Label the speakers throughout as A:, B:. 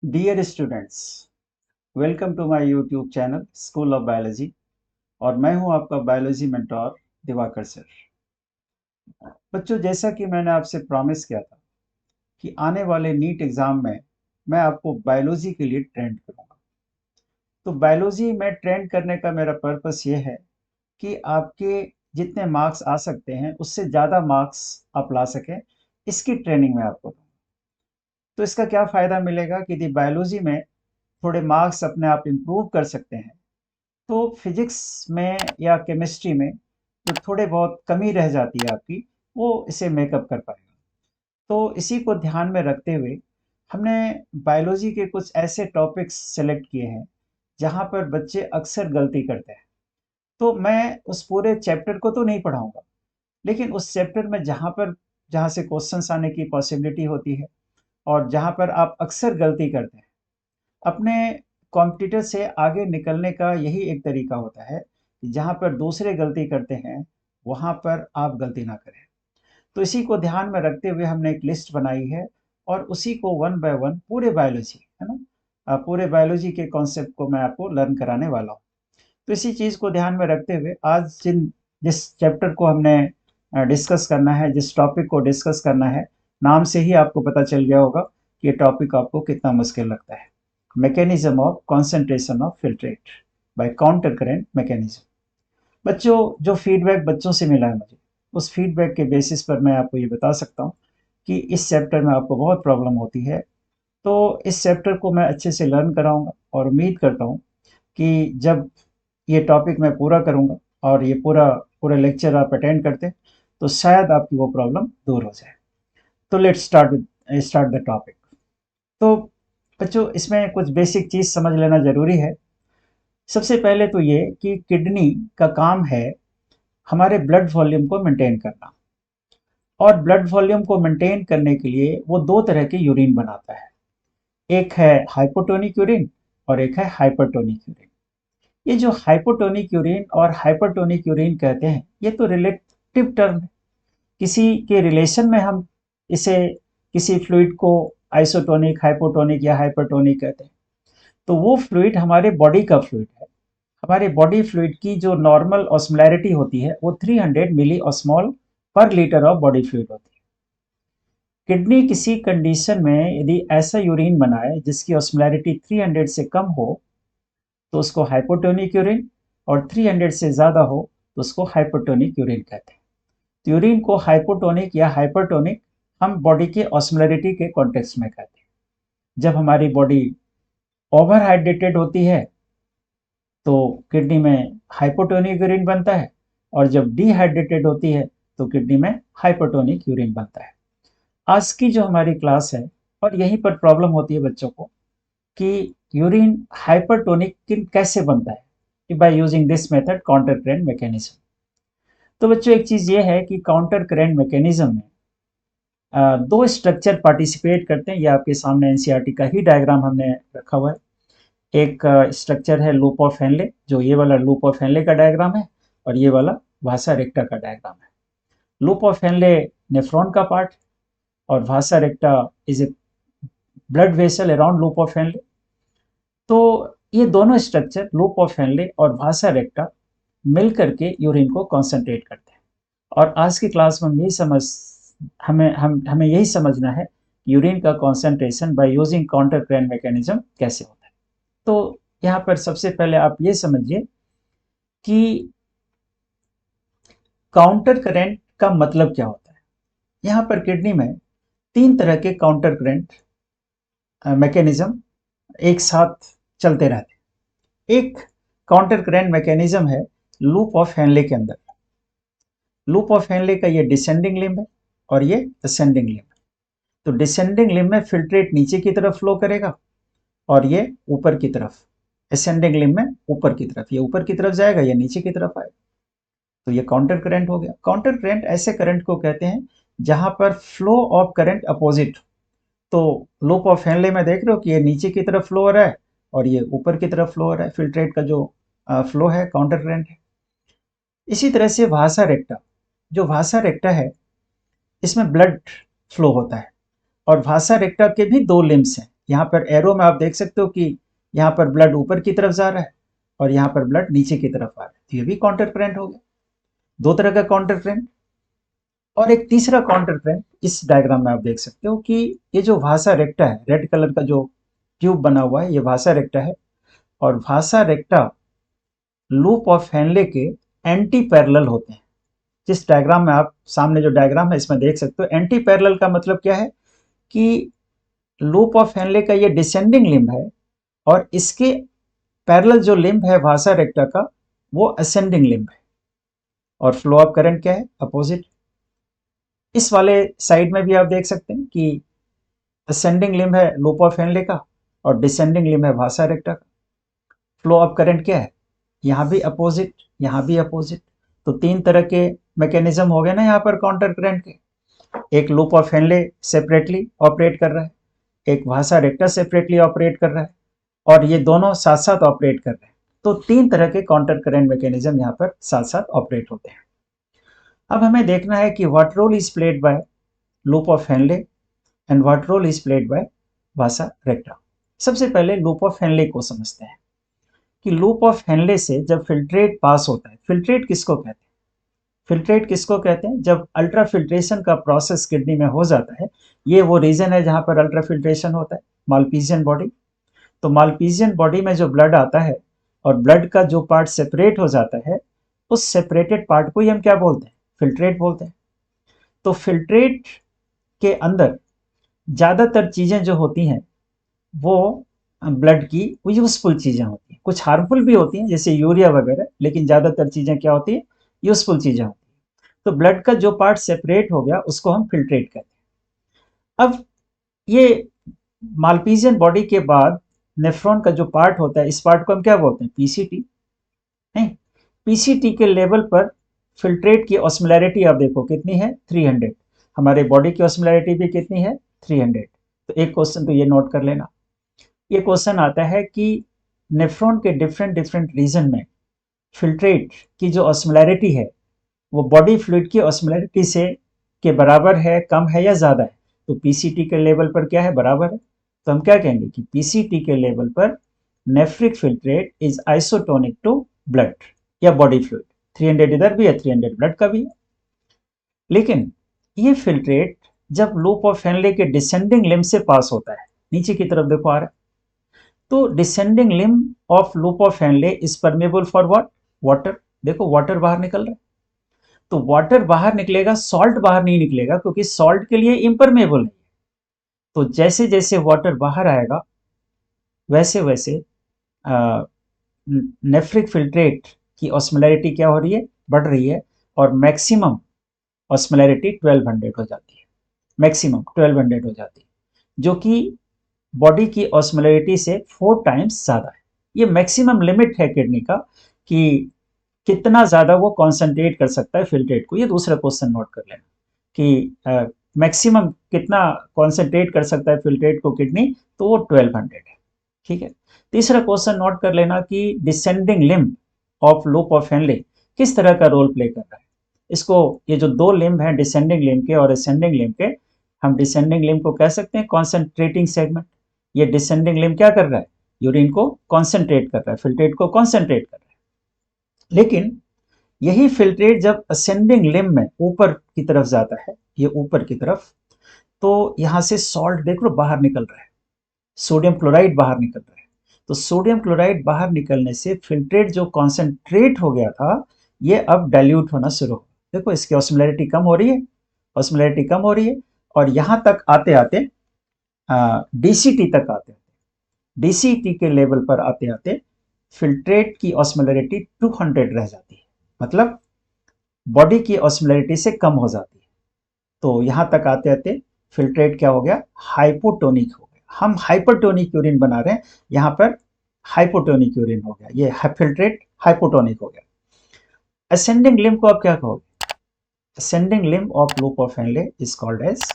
A: Dear students, welcome to my YouTube channel School of Biology. और मैं हूं आपका बायोलॉजी मेंटोर दिवाकर सर। बच्चों, जैसा कि मैंने आपसे प्रॉमिस किया था कि आने वाले नीट एग्जाम में मैं आपको बायोलॉजी के लिए ट्रेंड करूंगा। तो बायोलॉजी में ट्रेंड करने का मेरा पर्पस ये है कि आपके जितने मार्क्स आ सकते हैं उससे ज़्यादा मार्क्स आप ला सकें, इसकी ट्रेनिंग मैं आपको दूंगा। तो इसका क्या फ़ायदा मिलेगा कि यदि बायोलॉजी में थोड़े मार्क्स अपने आप इम्प्रूव कर सकते हैं तो फिजिक्स में या केमिस्ट्री में जो थोड़े बहुत कमी रह जाती है आपकी, वो इसे मेकअप कर पाएगा। तो इसी को ध्यान में रखते हुए हमने बायोलॉजी के कुछ ऐसे टॉपिक्स सेलेक्ट किए हैं जहाँ पर बच्चे अक्सर गलती करते हैं। तो मैं उस पूरे चैप्टर को तो नहीं पढ़ाऊंगा, लेकिन उस चैप्टर में जहाँ से क्वेश्चंस आने की पॉसिबिलिटी होती है और जहाँ पर आप अक्सर गलती करते हैं, अपने कॉम्पिटिटर से आगे निकलने का यही एक तरीका होता है कि जहाँ पर दूसरे गलती करते हैं वहाँ पर आप गलती ना करें। तो इसी को ध्यान में रखते हुए हमने एक लिस्ट बनाई है और उसी को वन बाय वन पूरे बायोलॉजी है ना, पूरे बायोलॉजी के कॉन्सेप्ट को मैं आपको लर्न कराने वाला हूँ। तो इसी चीज़ को ध्यान में रखते हुए आज जिस चैप्टर को हमने डिस्कस करना है, जिस टॉपिक को डिस्कस करना है, नाम से ही आपको पता चल गया होगा कि ये टॉपिक आपको कितना मुश्किल लगता है। Mechanism of concentration of filtrate by counter current mechanism. बच्चों, जो फीडबैक बच्चों से मिला है मुझे, उस फीडबैक के बेसिस पर मैं आपको ये बता सकता हूँ कि इस चैप्टर में आपको बहुत प्रॉब्लम होती है। तो इस चैप्टर को मैं अच्छे से लर्न कराऊंगा और उम्मीद करता हूँ कि जब ये टॉपिक मैं पूरा करूंगा और ये पूरा पूरा लेक्चर आप अटेंड करते हैं तो शायद आपकी वो प्रॉब्लम दूर हो जाए। तो लेट्स स्टार्ट द टॉपिक। तो बच्चों, इसमें कुछ बेसिक चीज़ समझ लेना ज़रूरी है। सबसे पहले तो ये कि किडनी का काम है हमारे ब्लड वॉल्यूम को मेंटेन करना, और ब्लड वॉल्यूम को मेंटेन करने के लिए वो दो तरह के यूरिन बनाता है। एक है हाइपोटोनिक यूरिन और एक है हाइपरटोनिक यूरिन। ये जो हाइपोटोनिक यूरिन और हाइपरटोनिक यूरिन कहते हैं, ये तो रिलेटिव टर्म है। किसी के रिलेशन में हम इसे किसी फ्लूइड को आइसोटोनिक, हाइपोटोनिक या हाइपरटोनिक कहते हैं। तो वो फ्लूइड हमारे बॉडी का फ्लूइड है। हमारे बॉडी फ्लूइड की जो नॉर्मल ऑस्मोलैरिटी होती है वो 300 मिली ऑस्मोल पर लीटर ऑफ बॉडी फ्लूइड होती है। किडनी किसी कंडीशन में यदि ऐसा यूरिन बनाए जिसकी ऑस्मोलैरिटी 300 से कम हो तो उसको हाइपोटोनिक यूरिन, और 300 से ज़्यादा हो तो उसको हाइपरटोनिक यूरिन कहते हैं। तो यूरिन को हाइपोटोनिक या हाइपरटोनिक हम बॉडी के ऑस्मोलैरिटी के कॉन्टेक्स्ट में कहते हैं। जब हमारी बॉडी ओवर हाइड्रेटेड होती है तो किडनी में हाइपोटोनिक यूरिन बनता है, और जब डिहाइड्रेटेड होती है तो किडनी में हाइपरटोनिक यूरिन बनता है। आज की जो हमारी क्लास है, और यहीं पर प्रॉब्लम होती है बच्चों को कि यूरिन हाइपरटोनिक कैसे बनता है, by using this method counter current mechanism. तो बच्चों, एक चीज़ ये है कि काउंटर करेंट मैकेनिज्म में दो स्ट्रक्चर पार्टिसिपेट करते हैं। ये आपके सामने एनसीईआरटी का ही डायग्राम हमने रखा हुआ है। एक स्ट्रक्चर है लूप ऑफ हेनले, जो ये वाला लूप ऑफ हेनले का डायग्राम है, और ये वाला वासा रेक्टा का डायग्राम है। लूप ऑफ हेनले नेफ्रॉन का पार्ट, और vasa recta is a blood vessel around loop of Henle. तो ये दोनों स्ट्रक्चर लूप ऑफ हेनले और वासा रेक्टा मिल करके यूरिन को कॉन्सेंट्रेट करते हैं। और आज की क्लास में हमें यही समझना है यूरिन का concentration by using counter current mechanism कैसे होता है। तो यहाँ पर सबसे पहले आप ये समझिए कि काउंटर करंट का मतलब क्या होता है। यहाँ पर किडनी में तीन तरह के काउंटर करंट मैकेनिज्म एक साथ चलते रहते हैं। एक काउंटर करंट मैकेनिज्म है लूप ऑफ हेनले के अंदर। लूप ऑफ हेनले का ये डिसेंडिंग लिम्ब है और ये असेंडिंग लिम्ब है। तो डिसेंडिंग लिम्ब में फिल्ट्रेट नीचे की तरफ फ्लो करेगा और ये ऊपर की तरफ, असेंडिंग लिम्ब में ऊपर की तरफ, ये ऊपर की तरफ जाएगा, ये नीचे की तरफ आएगा। तो ये काउंटर करंट हो गया। काउंटर करंट ऐसे करंट को कहते हैं जहां पर फ्लो ऑफ करंट अपोजिट। तो लूप ऑफ हेनले में देख रहे हो कि ये नीचे की तरफ फ्लो हो रहा है और ये ऊपर की तरफ फ्लो हो रहा है। फिल्ट्रेट का जो फ्लो है काउंटर करंट है। इसी तरह से वासा रेक्टा, जो वासा रेक्टा है इसमें ब्लड फ्लो होता है, और वासा रेक्टा के भी दो लिम्स हैं। यहाँ पर एरो में आप देख सकते हो कि यहाँ पर ब्लड ऊपर की तरफ जा रहा है और यहाँ पर ब्लड नीचे की तरफ आ रहा है, तो ये भी काउंटर करंट हो गया। दो तरह का काउंटर करंट। और एक तीसरा काउंटर करंट इस डायग्राम में आप देख सकते हो कि ये जो भासा रेक्टा है, रेड कलर का जो ट्यूब बना हुआ है, ये भासा रेक्टा है। और भासा रेक्टा लूप ऑफ हेनले के एंटी पैरेलल होते हैं। जिस डायग्राम में आप सामने जो डायग्राम है इसमें देख सकते हो, एंटी पैरेलल का मतलब क्या है कि लूप ऑफ हेनले का ये डिसेंडिंग लिम्ब है और इसके पैरेलल जो लिम्ब है भासा रेक्टा का, वो असेंडिंग लिम्ब है। और फ्लो ऑफ करंट क्या है? अपोजिट। इस वाले साइड में भी आप देख सकते हैं कि असेंडिंग लिम्ब है लूप ऑफ हेनले का और डिसेंडिंग लिम्ब है भासा रेक्टा का। फ्लो ऑफ करंट क्या है? यहाँ भी अपोजिट, यहाँ भी अपोजिट। तो तीन तरह के मैकेनिज्म हो गए ना यहाँ पर काउंटर करंट के। एक loop of Henley separately operate कर रहा है, एक भासा रेक्टा सेपरेटली ऑपरेट कर रहा है, और ये दोनों साथ साथ ऑपरेट कर रहे हैं। तो तीन तरह के काउंटर करंट मैकेनिज्म यहाँ पर साथ साथ ऑपरेट होते हैं। अब हमें देखना है कि what role is played by loop of Henle and what role is played by vasa recta. सबसे पहले लूप ऑफ हेनले को समझते हैं कि लूप ऑफ हेनले से जब फिल्ट्रेट पास होता है, फिल्ट्रेट किसको कहते हैं? फिल्ट्रेट किसको कहते हैं? जब अल्ट्रा फिल्ट्रेशन का प्रोसेस किडनी में हो जाता है, ये वो रीजन है जहां पर अल्ट्रा फिल्ट्रेशन होता है, मालपीजियन बॉडी। तो मालपीजियन बॉडी में जो ब्लड आता है और ब्लड का जो पार्ट सेपरेट हो जाता है, उस सेपरेटेड पार्ट को ही हम क्या बोलते हैं? फिल्ट्रेट बोलते हैं। तो फिल्ट्रेट के अंदर ज़्यादातर चीज़ें जो होती हैं वो ब्लड की वो यूजफुल चीज़ें होती हैं। कुछ हार्मफुल भी होती हैं जैसे यूरिया वगैरह, लेकिन ज़्यादातर चीज़ें क्या होती है? यूजफुल चीज़ें होती हैं। तो ब्लड का जो पार्ट सेपरेट हो गया उसको हम फिल्ट्रेट कहते हैं। अब ये मालपीजियन बॉडी के बाद नेफ्रॉन का जो पार्ट होता है, इस पार्ट को हम क्या बोलते हैं? पीसीटी। नहीं, पीसीटी के लेवल पर फिल्ट्रेट की ऑस्मोलैरिटी आप देखो कितनी है? 300। हमारे बॉडी की ऑस्मोलैरिटी भी कितनी है? 300। तो एक क्वेश्चन तो ये नोट कर लेना। ये क्वेश्चन आता है कि नेफ्रॉन के डिफरेंट डिफरेंट रीजन में फिल्ट्रेट की जो ऑस्मोलैरिटी है वो बॉडी फ्लूइड की ऑस्मोलैरिटी से के बराबर है, कम है या ज़्यादा है? तो पीसीटी के लेवल पर क्या है? बराबर है। तो हम क्या कहेंगे कि पीसीटी के लेवल पर nephric filtrate is isotonic to blood या बॉडी फ्लूइड। 300 इधर भी है, 300 ब्लड का भी है। लेकिन ये फिल्ट्रेट जब लूप ऑफ हेनले के डिसेंडिंग लिम्ब से पास होता है, नीचे की तरफ देखो आ रहा है, तो descending limb of loop of Henle is permeable for what? Water. देखो वाटर बाहर निकल रहा है। तो वाटर बाहर निकलेगा, सॉल्ट बाहर नहीं निकलेगा, क्योंकि सॉल्ट के लिए इम्परमेबल है। तो जैसे जैसे वाटर बाहर आएगा वैसे वैसे नेफ्रिक फिल्ट्रेट की ऑस्मोलैरिटी क्या हो रही है? बढ़ रही है। और मैक्सिमम ऑस्मोलैरिटी 1200 हो जाती है। मैक्सिमम 1200 हो जाती है, जो कि बॉडी की ऑस्मोलैरिटी से 4 टाइम्स ज़्यादा है। ये मैक्सिमम लिमिट है किडनी का कि कितना ज़्यादा वो कॉन्सेंट्रेट कर सकता है फिल्ट्रेट को। ये दूसरा क्वेश्चन नोट कर लेना कि मैक्सिमम कितना कॉन्सेंट्रेट कर सकता है फिल्ट्रेट को किडनी, तो वो 1200 है। ठीक है। तीसरा क्वेश्चन नोट कर लेना कि descending limb of loop of Henley किस तरह का रोल प्ले कर रहा है। इसको, ये जो दो लिम्ब हैं डिसेंडिंग लिम्ब के और असेंडिंग लिम्ब के, हम डिसेंडिंग लिम्ब को कह सकते हैं कॉन्सेंट्रेटिंग सेगमेंट। ये डिसेंडिंग लिम्ब क्या कर रहा है? यूरिन को कॉन्सेंट्रेट कर रहा है, फिल्ट्रेट को कॉन्सेंट्रेट कर रहा है। लेकिन यही फिल्ट्रेट जब असेंडिंग लिम्ब में ऊपर की तरफ जाता है, ये ऊपर की तरफ, तो यहां से सॉल्ट देख लो बाहर निकल रहा है, सोडियम क्लोराइड बाहर निकल रहा है। तो सोडियम क्लोराइड बाहर निकलने से फिल्ट्रेट जो कॉन्सेंट्रेट हो गया था, ये अब डाइल्यूट होना शुरू हो। देखो इसकी ऑस्मोलैरिटी कम हो रही है, ऑस्मोलैरिटी कम हो रही है। और यहां तक आते आते डीसीटी तक आते, डीसीटी के लेवल पर आते आते फिल्ट्रेट की ऑस्मोलैरिटी 200 रह जाती है, मतलब बॉडी की ऑस्मोलैरिटी से कम हो जाती है। तो यहां तक आते आते फिल्ट्रेट क्या हो गया? हाइपोटोनिक हो गया। हम हाइपरटोनिक यूरिन बना रहे हैं, यहां पर हाइपोटोनिक यूरिन हो गया, ये फिल्ट्रेट हाइपोटोनिक हो गया। असेंडिंग लिम्ब को आप क्या कहोगे? Ascending limb of loop of Henle is called as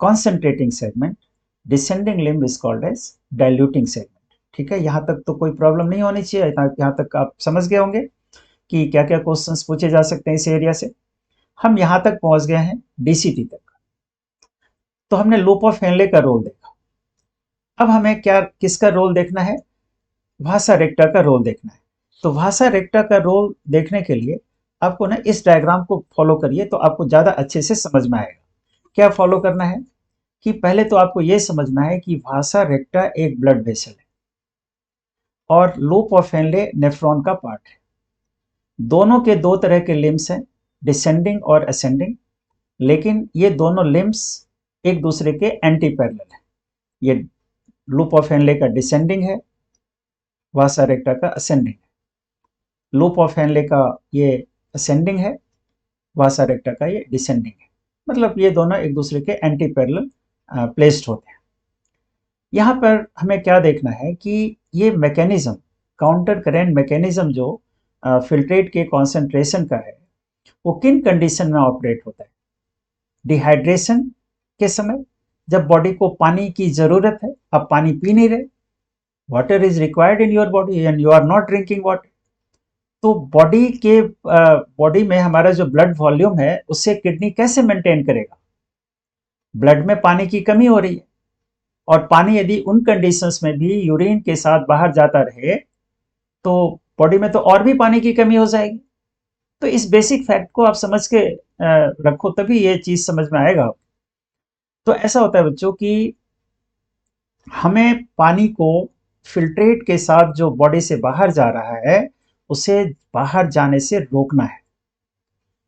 A: concentrating segment, descending limb is called as diluting segment। ठीक है, यहां तक तो कोई प्रॉब्लम नहीं होनी चाहिए। यहां तक आप समझ गए होंगे कि क्या क्या क्वेश्चंस पूछे जा सकते हैं इस एरिया से। हम यहां तक पहुंच गए हैं डीसीटी तक। तो हमने लूप ऑफ हेनले का रोल देखा। अब हमें क्या किसका रोल देखना है? वासा रेक्टा का रोल देखना है। तो वासा रेक्टा का रोल देखने के लिए आपको ना इस डायग्राम को फॉलो करिए तो आपको ज्यादा अच्छे से समझ में आएगा। क्या फॉलो करना है कि पहले तो आपको यह समझना है कि वासा रेक्टा एक ब्लड वेसल है और लूप ऑफ हेनले नेफ्रॉन का पार्ट है। दोनों के दो तरह के लिम्स हैं, डिसेंडिंग और असेंडिंग, लेकिन ये दोनों लिम्स एक दूसरे के एंटी पैरेलल है। ये लूप ऑफ हेनले का डिसेंडिंग है, वासा रेक्टा का असेंडिंग है। लूप ऑफ हेनले का ये असेंडिंग है, वासा रेक्टा का ये डिसेंडिंग है। मतलब ये दोनों एक दूसरे के एंटी पैरेलल प्लेस्ड होते हैं। यहाँ पर हमें क्या देखना है कि ये मैकेनिज्म, काउंटर करेंट मैकेनिज्म जो फिल्ट्रेट के कॉन्सेंट्रेशन का है, वो किन कंडीशन में ऑपरेट होता है? डिहाइड्रेशन के समय, जब बॉडी को पानी की जरूरत है, आप पानी पी नहीं रहे, water is required in your body and you are not drinking water. तो बॉडी में हमारा जो ब्लड वॉल्यूम है उससे किडनी कैसे मेंटेन करेगा? ब्लड में पानी की कमी हो रही है और पानी यदि उन कंडीशंस में भी यूरिन के साथ बाहर जाता रहे तो बॉडी में तो और भी पानी की कमी हो जाएगी। तो इस बेसिक फैक्ट को आप समझ के रखो, तभी ये चीज समझ में आएगा। तो ऐसा होता है बच्चों कि हमें पानी को फिल्ट्रेट के साथ जो बॉडी से बाहर जा रहा है उसे बाहर जाने से रोकना है।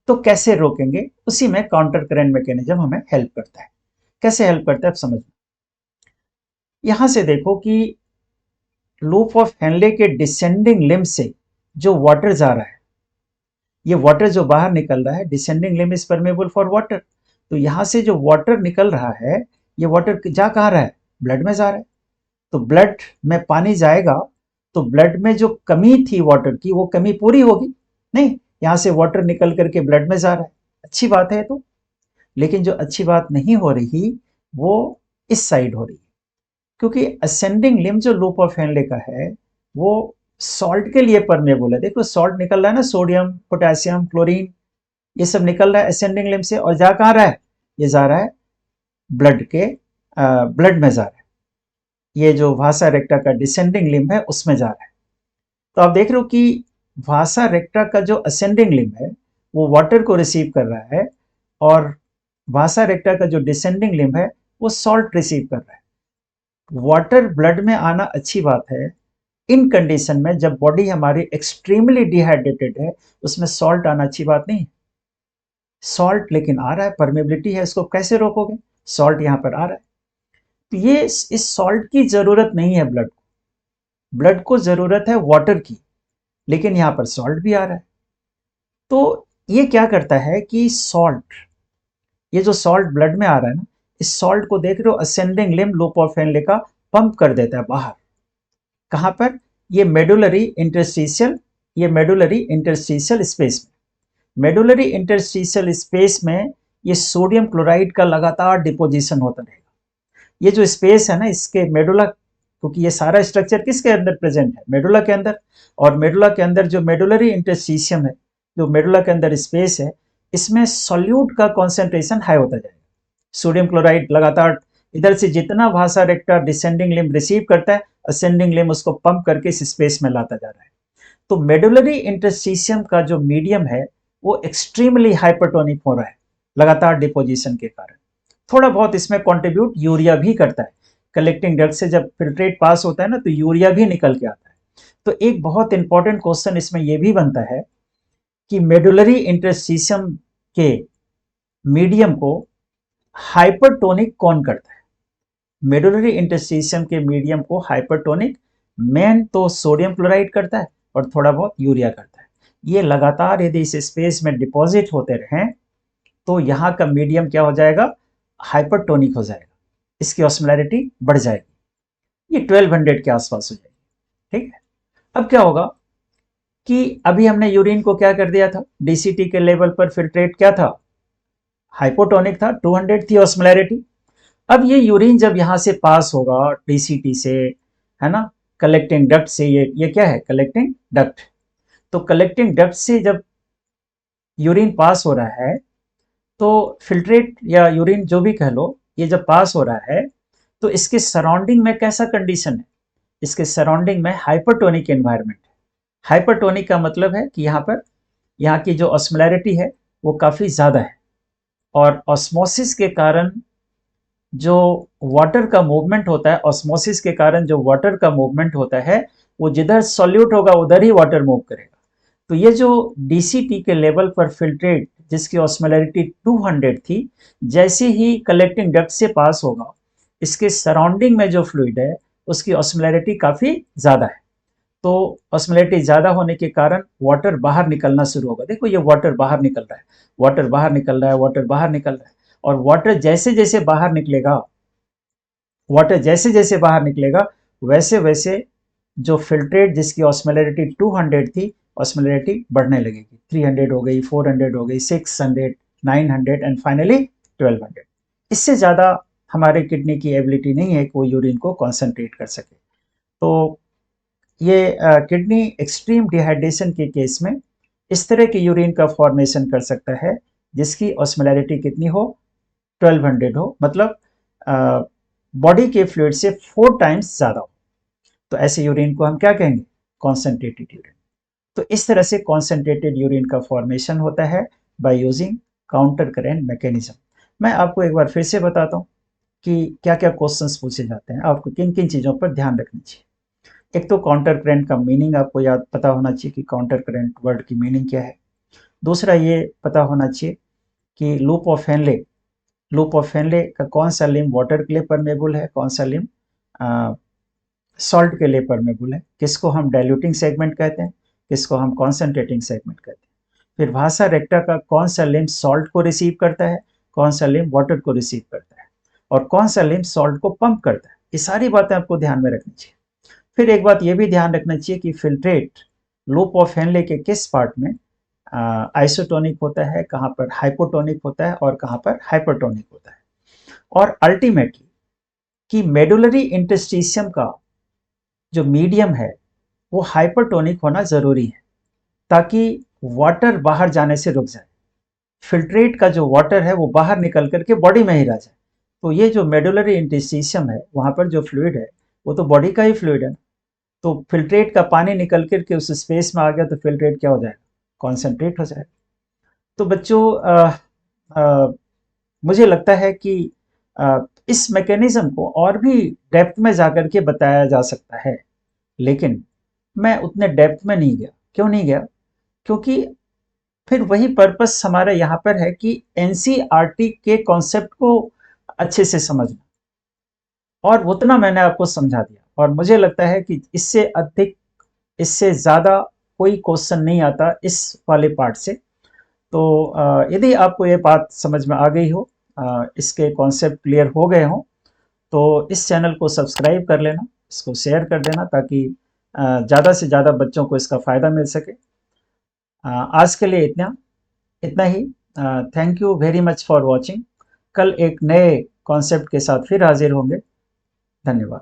A: तो कैसे रोकेंगे? उसी में काउंटर करंट मैकेनिज्म हमें हेल्प करता है। कैसे हेल्प करता है आप समझ। यहां से देखो कि लूप ऑफ हेनले के डिसेंडिंग लिम्ब से जो वाटर जा रहा है, ये वाटर जो बाहर निकल रहा है, descending limb is permeable for water. तो यहां से जो वाटर निकल रहा है, ये वाटर जा कहां रहा है? ब्लड में जा रहा है। तो ब्लड में पानी जाएगा तो ब्लड में जो कमी थी वाटर की, वो कमी पूरी होगी नहीं? यहां से वाटर निकल करके ब्लड में जा रहा है, अच्छी बात है। तो लेकिन जो अच्छी बात नहीं हो रही वो इस साइड हो रही है, क्योंकि असेंडिंग लिम्ब जो लूप ऑफ हेनले का है वो सॉल्ट के लिए परमेबल है। देखो सॉल्ट निकल रहा है ना, सोडियम, पोटेशियम, क्लोरीन, ये सब निकल रहा है असेंडिंग लिम्ब से, और जा कहां रहा है? ये जा रहा है ब्लड में जा रहा है। ये जो वासा रेक्टा का डिसेंडिंग लिम्ब है उसमें जा रहा है। तो आप देख रहे हो कि वासा रेक्टा का जो असेंडिंग लिम्ब है वो वाटर को रिसीव कर रहा है और वासा रेक्टा का जो डिसेंडिंग लिम्ब है वो सॉल्ट रिसीव कर रहा है। वाटर ब्लड में आना अच्छी बात है इन कंडीशन में जब बॉडी हमारी एक्सट्रीमली डिहाइड्रेटेड है, उसमें सॉल्ट आना अच्छी बात नहीं है। सॉल्ट लेकिन आ रहा है, परमेबिलिटी है, इसको कैसे रोकोगे? सॉल्ट यहां पर आ रहा है। तो ये इस सॉल्ट की जरूरत नहीं है ब्लड को, ब्लड को जरूरत है वाटर की, लेकिन यहां पर सॉल्ट भी आ रहा है। तो ये क्या करता है कि सॉल्ट, ये जो सॉल्ट ब्लड में आ रहा है ना, इस सॉल्ट को देख रहे हो ascending limb loop of Henle का पंप कर देता है बाहर। कहां पर? ये मेडुलरी इंटरस्टिशियल, ये मेडुलरी इंटरस्टिशियल स्पेस में, मेडुलरी इंटरस्टिशियल स्पेस में ये सोडियम क्लोराइड का लगातार डिपोजिशन होता रहेगा। ये जो स्पेस है ना, इसके मेडुला, क्योंकि ये सारा स्ट्रक्चर किसके अंदर प्रेजेंट है? मेडुला के अंदर। और मेडुला के अंदर जो मेडुलरी इंटरस्टिशियम है, जो मेडुला के अंदर स्पेस है, इसमें सॉल्यूट का कॉन्सेंट्रेशन हाई होता जाएगा। सोडियम क्लोराइड लगातार इधर से जितना वासा रेक्टा डिसेंडिंग लिम्ब रिसीव करता है, असेंडिंग लिम्ब उसको पंप करके इस स्पेस में लाता जा रहा है। तो मेडुलरी इंटरस्टिशियम का जो मीडियम है वो एक्सट्रीमली हाइपरटोनिक हो रहा है लगातार डिपोजिशन के कारण। थोड़ा बहुत इसमें कंट्रीब्यूट यूरिया भी करता है, कलेक्टिंग डक्ट से जब फिल्ट्रेट पास होता है ना तो यूरिया भी निकल के आता है। तो एक बहुत इंपॉर्टेंट क्वेश्चन इसमें यह भी बनता है कि मेडुलरी इंटरस्टिशियम के मीडियम को हाइपरटोनिक कौन करता है? मेडुलरी इंटरस्टिशियम के मीडियम को हाइपरटोनिक मेन तो सोडियम क्लोराइड करता है और थोड़ा बहुत यूरिया करता है। ये लगातार यदि इस स्पेस में डिपॉजिट होते रहें तो यहाँ का मीडियम क्या हो जाएगा? हाइपरटोनिक हो जाएगा, इसकी ऑस्मोलैरिटी बढ़ जाएगी, ये 1200 के आसपास हो जाएगी। ठीक है, अब क्या होगा कि अभी हमने यूरिन को क्या कर दिया था? डीसीटी के लेवल पर फिल्ट्रेट क्या था? हाइपोटोनिक था, 200 थी ऑस्मोलैरिटी। अब ये यूरिन जब यहां से पास होगा डीसीटी से, है ना, कलेक्टिंग डक्ट से, ये क्या है? Collecting duct. तो कलेक्टिंग डक्ट से जब यूरिन पास हो रहा है तो फिल्ट्रेट या यूरिन जो भी कह लो, ये जब पास हो रहा है तो इसके सराउंडिंग में कैसा कंडीशन है? इसके सराउंडिंग में हाइपरटोनिक एनवायरनमेंट है। हाइपरटोनिक का मतलब है कि यहाँ की जो ऑस्मोलैरिटी है वो काफ़ी ज़्यादा है, और ऑस्मोसिस के कारण जो वाटर का मूवमेंट होता है, ऑस्मोसिस के कारण जो वाटर का मूवमेंट होता है, वो जिधर सॉल्यूट होगा उधर ही वाटर मूव करेगा। तो ये जो डीसीटी के लेवल पर फिल्ट्रेट जिसकी ऑस्मोलैरिटी 200 थी, जैसे ही कलेक्टिंग डक्ट से पास होगा, इसके सराउंडिंग में जो फ्लूइड है उसकी ऑस्मोलैरिटी काफ़ी ज़्यादा है। तो ऑस्मोलैरिटी ज़्यादा होने के कारण वाटर बाहर निकलना शुरू होगा। देखो ये वाटर बाहर निकल रहा है, वाटर बाहर निकल रहा है, वाटर बाहर निकल रहा है, और वाटर जैसे जैसे बाहर निकलेगा, वाटर जैसे जैसे बाहर निकलेगा, वैसे वैसे जो फिल्ट्रेट जिसकी ऑस्मोलैरिटी 200 थी, ऑस्मोलैरिटी बढ़ने लगेगी। 300 हो गई, 400 हो गई, 600, 900 एंड फाइनली 1200। इससे ज़्यादा हमारे किडनी की एबिलिटी नहीं है कि वो यूरिन को कॉन्सेंट्रेट कर सके। तो ये किडनी एक्सट्रीम डिहाइड्रेशन के केस में इस तरह की यूरिन का फॉर्मेशन कर सकता है जिसकी ऑस्मोलैरिटी कितनी हो, 1200 हो, मतलब बॉडी के फ्लूइड से 4 टाइम्स ज़्यादा हो। तो ऐसे यूरिन को हम क्या कहेंगे? Concentrated urine. तो इस तरह से कॉन्सेंट्रेटेड यूरिन का फॉर्मेशन होता है by using counter current mechanism. मैं आपको एक बार फिर से बताता हूँ कि क्या क्या क्वेश्चंस पूछे जाते हैं, आपको किन किन चीज़ों पर ध्यान रखनी चाहिए। एक तो काउंटर करंट का मीनिंग आपको याद पता होना चाहिए कि काउंटर करंट वर्ड की मीनिंग क्या है। दूसरा ये पता होना चाहिए कि loop of Henley, loop of Henle का कौन सा लिम वाटर के लिए परमेबल है, कौन सा लिम सॉल्ट के लिए परमेबल है, किसको हम डाइल्यूटिंग सेगमेंट कहते हैं, किसको हम कॉन्सेंट्रेटिंग सेगमेंट कहते हैं। फिर भाषा रेक्टा का कौन सा लिम सॉल्ट को रिसीव करता है, कौन सा लिम वाटर को रिसीव करता है, और कौन सा लिम सॉल्ट को पंप करता है। ये सारी बातें आपको ध्यान में रखनी चाहिए। फिर एक बात यह भी ध्यान रखना चाहिए कि फिल्ट्रेट लूप ऑफ हेनले के किस पार्ट में आइसोटोनिक होता है, कहाँ पर हाइपोटोनिक होता है और कहाँ पर हाइपरटोनिक होता है। और अल्टीमेटली कि मेडुलरी इंटरस्टिशियम का जो मीडियम है वो हाइपरटोनिक होना जरूरी है ताकि वाटर बाहर जाने से रुक जाए। फिल्ट्रेट का जो वाटर है वो बाहर निकल करके बॉडी में ही रह जाए। तो ये जो मेडुलरी इंटरस्टिशियम है वहाँ पर जो फ्लूइड है वो तो बॉडी का ही फ्लूइड है। तो फिल्ट्रेट का पानी निकल करके उस स्पेस में आ गया तो फिल्ट्रेट क्या हो जाएगा? कॉन्सेंट्रेट हो जाएगा। तो बच्चों मुझे लगता है कि इस मैकेनिज्म को और भी डेप्थ में जाकर के बताया जा सकता है, लेकिन मैं उतने डेप्थ में नहीं गया। क्यों नहीं गया? क्योंकि फिर वही पर्पस हमारा यहाँ पर है कि एनसीईआरटी के कॉन्सेप्ट को अच्छे से समझना, और उतना मैंने आपको समझा दिया। और मुझे लगता है कि इससे अधिक, इससे ज़्यादा कोई क्वेश्चन नहीं आता इस वाले पार्ट से। तो यदि आपको ये बात समझ में आ गई हो, इसके कॉन्सेप्ट क्लियर हो गए हों, तो इस चैनल को सब्सक्राइब कर लेना, इसको शेयर कर देना ताकि ज़्यादा से ज़्यादा बच्चों को इसका फ़ायदा मिल सके। आज के लिए इतना इतना ही। Thank you very much for watching. कल एक नए कॉन्सेप्ट के साथ फिर हाजिर होंगे। धन्यवाद।